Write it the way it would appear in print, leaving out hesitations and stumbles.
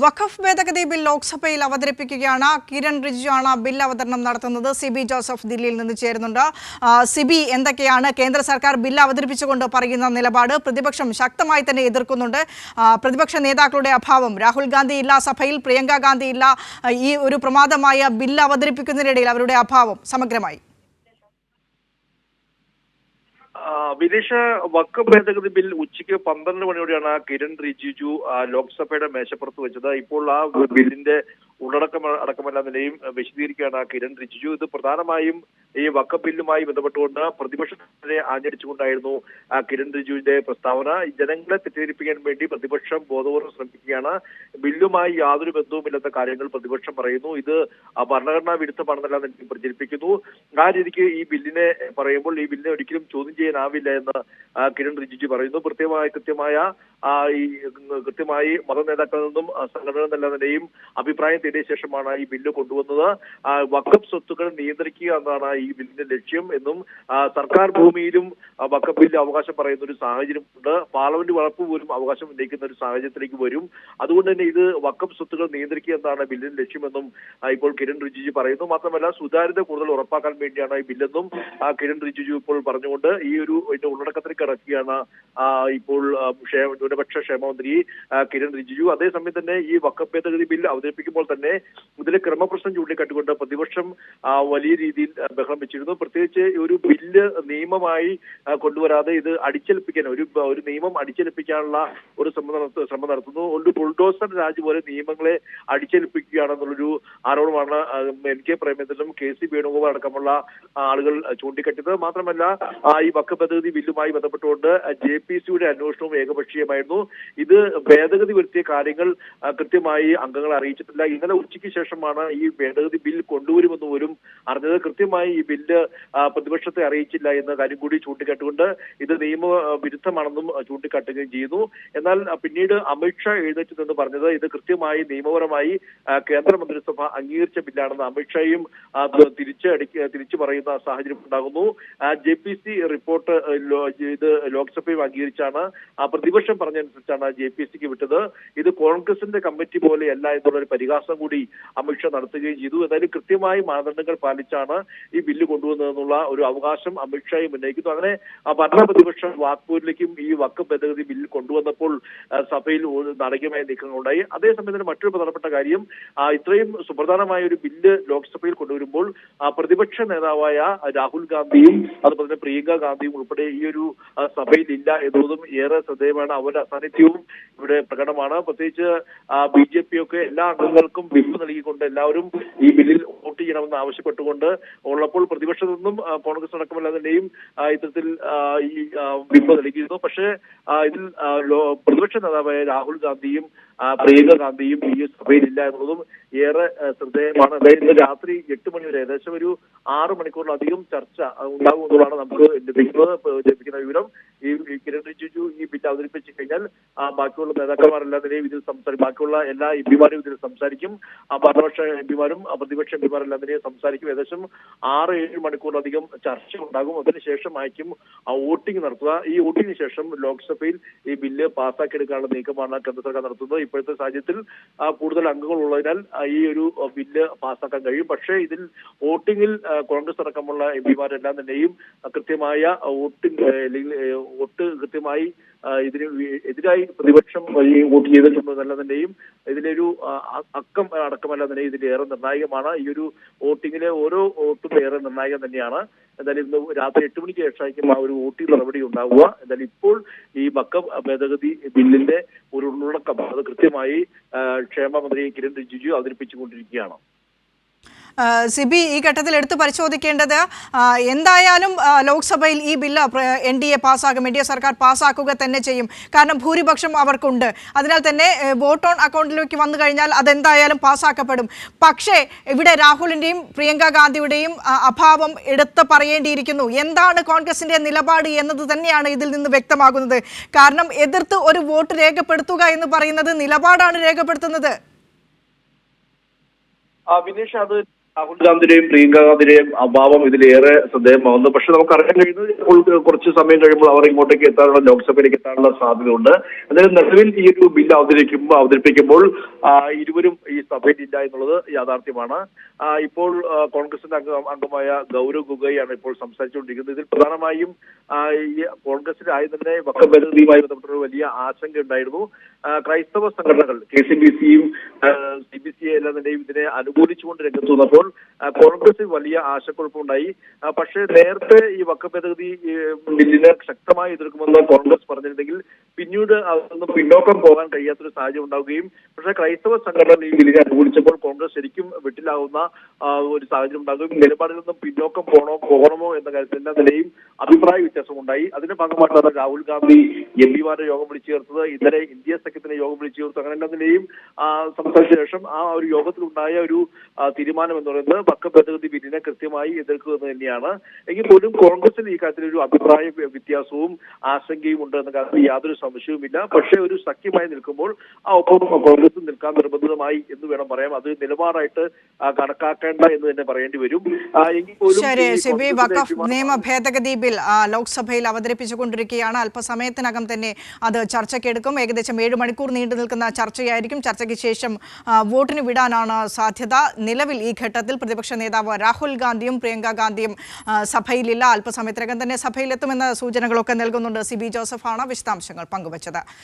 വഖഫ് ഭേദഗതി ബിൽ ലോക്സഭയിൽ അവതരിപ്പിക്കുകയാണ്. കിരൺ റിജിജു ആണ് ബിൽ അവതരണം നടത്തുന്നത്. സിബി ജോസഫ് ദില്ലിയിൽ നിന്ന് ചേരുന്നുണ്ട്. സിബി, എന്തൊക്കെയാണ് കേന്ദ്ര സർക്കാർ ബിൽ അവതരിപ്പിച്ചുകൊണ്ട് പറയുന്ന നിലപാട്? പ്രതിപക്ഷം ശക്തമായി തന്നെ എതിർക്കുന്നുണ്ട്. പ്രതിപക്ഷ നേതാക്കളുടെ അഭാവം, രാഹുൽ ഗാന്ധി ഇല്ല സഭയിൽ, പ്രിയങ്ക ഗാന്ധി ഇല്ല, ഈ ഒരു പ്രമാദമായ ബിൽ അവതരിപ്പിക്കുന്നതിനിടയിൽ അവരുടെ അഭാവം സമഗ്രമായി. വിദേശ വഖഫ് ഭേദഗതി ബിൽ ഉച്ചയ്ക്ക് 12 മണിയോടെയാണ് കിരൺ റിജിജു ലോക്സഭയുടെ മേശപ്പുറത്ത് വെച്ചത്. ഇപ്പോൾ ആ ബില്ലിന്റെ അടക്കമല്ല നിലയും വിശദീകരിക്കുകയാണ് കിരൺ റിജിജു. ഇത് പ്രധാനമായും ഈ വഖഫ് ബില്ലുമായി ബന്ധപ്പെട്ടുകൊണ്ട് പ്രതിപക്ഷത്തിനെ ആഞ്ഞടിച്ചുകൊണ്ടായിരുന്നു കിരൺ റിജിജുവിന്റെ പ്രസ്താവന. ജനങ്ങളെ തെറ്റിദ്ധരിപ്പിക്കാൻ വേണ്ടി പ്രതിപക്ഷം ബോധപൂർവ്വം ശ്രമിക്കുകയാണ്. ബില്ലുമായി യാതൊരു ബന്ധവുമില്ലാത്ത കാര്യങ്ങൾ പ്രതിപക്ഷം പറയുന്നു. ഇത് ഭരണഘടനാ വിരുദ്ധമാണെന്നെല്ലാം പ്രചരിപ്പിക്കുന്നു. ആ രീതിക്ക് ഈ ബില്ലിനെ പറയുമ്പോൾ ഈ ബില്ലിനെ ഒരിക്കലും ചോദ്യം ചെയ്യാനാവില്ല എന്ന് കിരൺ റിജിജു പറയുന്നു. കൃത്യമായി മത നേതാക്കളിൽ നിന്നും സംഘടന എന്ന നിലയും അഭിപ്രായം തേടിയ ശേഷമാണ് ഈ ബില്ല് കൊണ്ടുവന്നത്. വഖഫ് സ്വത്തുക്കൾ നിയന്ത്രിക്കുക എന്നതാണ് ഈ ബില്ലിന്റെ ലക്ഷ്യം എന്നും സർക്കാർ ഭൂമിയിലും വഖഫ് ബില്ല് അവകാശം പറയുന്ന ഒരു സാഹചര്യമുണ്ട്. പാർലമെന്റ് വളർപ്പ് പോലും അവകാശം ഉന്നയിക്കുന്ന ഒരു സാഹചര്യത്തിലേക്ക് വരും. അതുകൊണ്ട് തന്നെ ഇത് വഖഫ് സ്വത്തുക്കൾ നിയന്ത്രിക്കുക എന്നതാണ് ബില്ലിന്റെ ലക്ഷ്യമെന്നും ഇപ്പോൾ കിരൺ റിജിജു പറയുന്നു. മാത്രമല്ല സുതാര്യത കൂടുതൽ ഉറപ്പാക്കാൻ വേണ്ടിയാണ് ഈ ബില്ലെന്നും കിരൺ റിജിജു ഇപ്പോൾ പറഞ്ഞുകൊണ്ട് ഈ ഒരു ഉള്ളടക്കത്തിലേക്ക് കടക്കുകയാണ് ഇപ്പോൾ ന്യൂനപക്ഷ ക്ഷേമമന്ത്രി കിരൺ റിജിജു. അതേസമയം തന്നെ ഈ വഖഫ് ഭേദഗതി ബിൽ അവതരിപ്പിക്കുമ്പോൾ തന്നെ ഇതിലെ ക്രമപ്രശ്നം ചൂണ്ടിക്കാട്ടിക്കൊണ്ട് പ്രതിപക്ഷം വലിയ രീതിയിൽ ബഹളം വെച്ചിരുന്നു. പ്രത്യേകിച്ച് ഒരു ബില്ല് നിയമമായി കൊണ്ടുവരാതെ ഇത് അടിച്ചേൽപ്പിക്കാൻ ഒരു നിയമം അടിച്ചേൽപ്പിക്കാനുള്ള ഒരു ശ്രമം നടത്തുന്നു. ഒരു ബുൾഡോസർ രാജ് പോലെ നിയമങ്ങളെ അടിച്ചേൽപ്പിക്കുകയാണെന്നുള്ളൊരു ആരോപണമാണ് NK പ്രേമചന്ദ്രനും KC വേണുഗോപാൽ അടക്കമുള്ള ആളുകൾ ചൂണ്ടിക്കാട്ടിയത്. മാത്രമല്ല ഈ വഖഫ് ഭേദഗതി ബില്ലുമായി ബന്ധപ്പെട്ടുകൊണ്ട് JPCയുടെ അന്വേഷണവും ഏകപക്ഷീയമായിരുന്നു. ഇത് ഭേദഗതി വരുത്തിയ കാര്യങ്ങൾ കൃത്യമായി അംഗങ്ങളെ അറിയിച്ചിട്ടില്ല. ഇന്നലെ ഉച്ചയ്ക്ക് ശേഷമാണ് ഈ ഭേദഗതി ബിൽ കൊണ്ടുവരുമെന്ന് പോലും അറിഞ്ഞത്. കൃത്യമായി ഈ ബില്ല് പ്രതിപക്ഷത്തെ അറിയിച്ചില്ല എന്ന കാര്യം കൂടി ചൂണ്ടിക്കാട്ടുകൊണ്ട് ഇത് നിയമവിരുദ്ധമാണെന്നും ചൂണ്ടിക്കാട്ടുകയും ചെയ്യുന്നു. എന്നാൽ പിന്നീട് അമിത്ഷാ എഴുന്നേറ്റ് നിന്ന് പറഞ്ഞത് ഇത് കൃത്യമായി നിയമപരമായി കേന്ദ്രമന്ത്രിസഭ അംഗീകരിച്ച ബില്ലാണെന്ന് അമിത്ഷായും തിരിച്ചു പറയുന്ന സാഹചര്യം ഉണ്ടാകുന്നു. JPC റിപ്പോർട്ട് ഇത് ലോക്സഭയും അംഗീകരിച്ചാണ് പ്രതിപക്ഷം പറഞ്ഞതനുസരിച്ചാണ് JPCക്ക് വിട്ടത്. ഇത് കോൺഗ്രസിന്റെ കമ്മിറ്റി പോലെയല്ല എന്നുള്ളൊരു പരിഹാസം കൂടി അമിത്ഷാ നടത്തുകയും ചെയ്തു. എന്നാലും കൃത്യമായി മാനദണ്ഡങ്ങൾ പാലിച്ചാണ് ഈ ബില്ല് കൊണ്ടുവന്നതെന്നുള്ള ഒരു അവകാശം അമിത്ഷായും ഉന്നയിക്കുന്നു. അങ്ങനെ ഭരണ പ്രതിപക്ഷം വാക്പോരിലേക്കും ഈ വഖഫ് ഭേദഗതി ബില്ല് കൊണ്ടുവന്നപ്പോൾ സഭയിൽ നാടകീയമായ നീക്കങ്ങളുണ്ടായി. അതേസമയം തന്നെ മറ്റൊരു പ്രധാനപ്പെട്ട കാര്യം, ഇത്രയും സുപ്രധാനമായ ഒരു ബില്ല് ലോക്സഭയിൽ കൊണ്ടുവരുമ്പോൾ പ്രതിപക്ഷ നേതാവായ രാഹുൽ ഗാന്ധിയും അതുപോലെ തന്നെ പ്രിയങ്ക ഗാന്ധിയും ഉൾപ്പെടെ ഈ ഒരു സഭയിൽ ഇല്ല എന്നതും ഏറെ ശ്രദ്ധേയമാണ്. അവരുടെ അസാന്നിധ്യവും ഇവിടെ പ്രകടമാണ്. പ്രത്യേകിച്ച് BJP ഒക്കെ എല്ലാ അംഗങ്ങൾക്കും വിപ്പ് നൽകിക്കൊണ്ട് എല്ലാവരും ഈ ബില്ലിൽ വോട്ട് ചെയ്യണമെന്ന് ആവശ്യപ്പെട്ടുകൊണ്ട് ഉള്ളപ്പോൾ പ്രതിപക്ഷത്തു നിന്നും കോൺഗ്രസ് അടക്കമല്ലാതെയും ഇത്തരത്തിൽ ഈ വിപ്പ് നൽകിയിരുന്നു. പക്ഷേ ഇതിൽ പ്രതിപക്ഷ നേതാവായ രാഹുൽ ഗാന്ധിയും പ്രിയങ്ക ഗാന്ധിയും ഈ സഭയിലില്ല എന്നുള്ളതും ഏറെ ശ്രദ്ധേയമാണ്. അതായത് രാത്രി 8 മണി വരെ ഏകദേശം ഒരു 6 മണിക്കൂറിലധികം ചർച്ച ഉണ്ടാകും എന്നുള്ളതാണ് നമുക്ക് ലഭിക്കുന്ന വിവരം. ഈ കിരൺ റിജിജു ഈ ബില്ല് അവതരിപ്പിച്ചു കഴിഞ്ഞാൽ ബാക്കിയുള്ള നേതാക്കന്മാരെല്ലാം നിലയും ഇതിൽ ബാക്കിയുള്ള എല്ലാ MPമാരും ഇതിൽ സംസാരിക്കും. ഭരണപക്ഷ MPമാരും പ്രതിപക്ഷ MPമാരെല്ലാം നിലയും സംസാരിക്കും. ഏകദേശം 6-7 മണിക്കൂറിലധികം ചർച്ച ഉണ്ടാകും. അതിനുശേഷമായിരിക്കും വോട്ടിംഗ് നടത്തുക. ഈ വോട്ടിംഗിന് ശേഷം ലോക്സഭയിൽ ഈ ബില്ല് പാസ്സാക്കിയെടുക്കാനുള്ള നീക്കമാണ് കേന്ദ്ര സർക്കാർ നടത്തുന്നത്. ഇപ്പോഴത്തെ സാഹചര്യത്തിൽ കൂടുതൽ അംഗങ്ങൾ ഉള്ളതിനാൽ ഈ ഒരു ബില്ല് പാസ്സാക്കാൻ കഴിയും. പക്ഷേ ഇതിൽ വോട്ടിംഗിൽ കോൺഗ്രസ് അടക്കമുള്ള MPമാരെല്ലാം തന്നെയും കൃത്യമായ വോട്ട് കൃത്യമായി ഇതിന് എതിരായി പ്രതിപക്ഷം ഈ വോട്ട് ചെയ്തിട്ടുണ്ടെന്നല്ല തന്നെയും ഇതിലൊരു അക്കം അടക്കമല്ല തന്നെ ഇതിലേറെ നിർണായകമാണ്. ഈ ഒരു വോട്ടിങ്ങിലെ ഓരോ വോട്ടും ഏറെ നിർണായകം തന്നെയാണ്. എന്തായാലും ഇന്ന് രാത്രി 8 മണിക്ക് ശേഷമായിരിക്കും ആ ഒരു വോട്ടിംഗ് നടപടി ഉണ്ടാവുക. എന്തായാലും ഇപ്പോൾ ഈ വഖഫ് ഭേദഗതി ബില്ലിന്റെ ഒരു ഉള്ളടക്കം അത് കൃത്യമായി ക്ഷേമമന്ത്രി കിരൺ റിജിജു അവതരിപ്പിച്ചുകൊണ്ടിരിക്കുകയാണ്. സിബി, ഈ ഘട്ടത്തിൽ എടുത്തു പരിശോധിക്കേണ്ടത് എന്തായാലും ലോക്സഭയിൽ ഈ ബില്ല് NDA പാസ്സാക്കും, NDA സർക്കാർ പാസ്സാക്കുക തന്നെ ചെയ്യും. കാരണം ഭൂരിപക്ഷം അവർക്കുണ്ട്. അതിനാൽ തന്നെ വോട്ട് ഓൺ അക്കൗണ്ടിലേക്ക് വന്നു കഴിഞ്ഞാൽ അതെന്തായാലും പാസ്സാക്കപ്പെടും. പക്ഷേ ഇവിടെ രാഹുലിൻ്റെയും പ്രിയങ്ക ഗാന്ധിയുടെയും അഭാവം എടുത്ത് പറയേണ്ടിയിരിക്കുന്നു. എന്താണ് കോൺഗ്രസിന്റെ നിലപാട് എന്നത് തന്നെയാണ് ഇതിൽ നിന്ന് വ്യക്തമാകുന്നത്. കാരണം എതിർത്ത് ഒരു വോട്ട് രേഖപ്പെടുത്തുക എന്ന് പറയുന്നത് നിലപാടാണ് രേഖപ്പെടുത്തുന്നത്. വിനീഷ്, അത് രാഹുൽ ഗാന്ധിയുടെയും പ്രിയങ്ക ഗാന്ധിയുടെയും അഭാവം ഇതിലേറെ ശ്രദ്ധേയമാവുന്നു. പക്ഷെ നമുക്ക് അറിയാൻ കഴിയുന്നത് ഇപ്പോൾ കുറച്ച് സമയം കഴിയുമ്പോൾ അവർ ഇങ്ങോട്ടേക്ക് എത്താനുള്ള ലോക്സഭയിലേക്ക് എത്താനുള്ള സാധ്യതയുണ്ട്. എന്തായാലും നിലവിൽ ഈ ഒരു ബില്ല് അവതരിപ്പിക്കുമ്പോൾ ഇരുവരും ഈ സഭയിലില്ല എന്നുള്ളത് യാഥാർത്ഥ്യമാണ്. ഇപ്പോൾ കോൺഗ്രസിന്റെ അംഗമായ ഗൗരവ് ഗൊഗോയിയാണ് ഇപ്പോൾ സംസാരിച്ചുകൊണ്ടിരിക്കുന്നത്. ഇതിൽ പ്രധാനമായും ഈ കോൺഗ്രസിന്റെ ആദ്യം തന്നെ വഖഫ് ഭേദഗതിയുമായി ബന്ധപ്പെട്ട വലിയ ആശങ്ക ഉണ്ടായിരുന്നു. ക്രൈസ്തവ സംഘടനകൾ KCBCയും CBCA എല്ലാം തന്നെയും ഇതിനെ അനുകൂലിച്ചുകൊണ്ട് രംഗത്ത് വന്നപ്പോൾ കോൺഗ്രസിൽ വലിയ ആശയക്കുഴപ്പമുണ്ടായി. പക്ഷേ നേരത്തെ ഈ വഖഫ് ഭേദഗതി ബില്ലിനെ ശക്തമായി എതിർക്കുമെന്ന് കോൺഗ്രസ് പറഞ്ഞിരുന്നെങ്കിൽ പിന്നീട് അതൊന്നും പിന്നോക്കം പോകാൻ കഴിയാത്തൊരു സാഹചര്യം ഉണ്ടാവുകയും പക്ഷേ ക്രൈസ്തവ സംഘടനകൾ ഈ ബില്ലിനെ അനുകൂലിച്ചപ്പോൾ കോൺഗ്രസ് ശരിക്കും വെട്ടിലാവുന്ന ഒരു സാഹചര്യം ഉണ്ടാകുകയും നിലപാടിൽ നിന്നും പിന്നോക്കം പോകണമോ എന്ന കാര്യത്തിൽ എല്ലാ നിലയും അഭിപ്രായ വ്യത്യാസമുണ്ടായി. അതിന്റെ ഭാഗമായിട്ടാണ് രാഹുൽ ഗാന്ധി MP-മാരുടെ യോഗം വിളിച്ചു ചേർത്തത്. ഇന്നലെ ഇന്ത്യ സഖ്യത്തിന്റെ യോഗം വിളിച്ചു ചേർത്തു. അങ്ങനെ എല്ലാ നിലയും സംസാരിച്ച ശേഷം ആ ഒരു യോഗത്തിലുണ്ടായ ഒരു തീരുമാനം എന്ന് പറയുന്നത് വഖഫ് ഭേദഗതി ബില്ലിനെ കൃത്യമായി എതിർക്കുക എന്ന് തന്നെയാണ്. എങ്കിൽ പോലും കോൺഗ്രസിൽ ഈ കാര്യത്തിൽ ഒരു അഭിപ്രായ വ്യത്യാസവും ആശങ്കയും ഉണ്ട് എന്ന കാര്യത്തിൽ യാതൊരു സംശയവുമില്ല. പക്ഷേ ഒരു സഖ്യമായി നിൽക്കുമ്പോൾ ഒപ്പം കോൺഗ്രസ് നിൽക്കാൻ നിർബന്ധിതമായി എന്ന് വേണം പറയാം. അത് നിലപാടായിട്ട് കണക്കാക്കേണ്ട എന്ന് തന്നെ പറയേണ്ടി വരും. എങ്കിൽ പോലും വഖഫ് നിയമ ഭേദഗതി ബിൽ ലോക്സഭയിൽ അവതരിപ്പിച്ചുകൊണ്ടിരിക്കുകയാണ്. അല്പസമയത്തിനകം തന്നെ അത് ചർച്ചയ്ക്കെടുക്കും. ഏകദേശം 7 മണിക്കൂർ നീണ്ടു നിൽക്കുന്ന ചർച്ചയായിരിക്കും. ചർച്ചയ്ക്ക് ശേഷം വോട്ടിന് വിടാനാണ് സാധ്യത. നിലവിൽ ഈ ഘട്ടത്തിൽ പ്രതിപക്ഷ നേതാവ് രാഹുൽ ഗാന്ധിയും പ്രിയങ്ക ഗാന്ധിയും സഭയിലില്ല. അല്പസമയത്തിനകം തന്നെ സഭയിലെത്തുമെന്ന സൂചനകളൊക്കെ നൽകുന്നുണ്ട്. CB ജോസഫാണ് വിശദാംശങ്ങൾ പങ്കുവച്ചത്.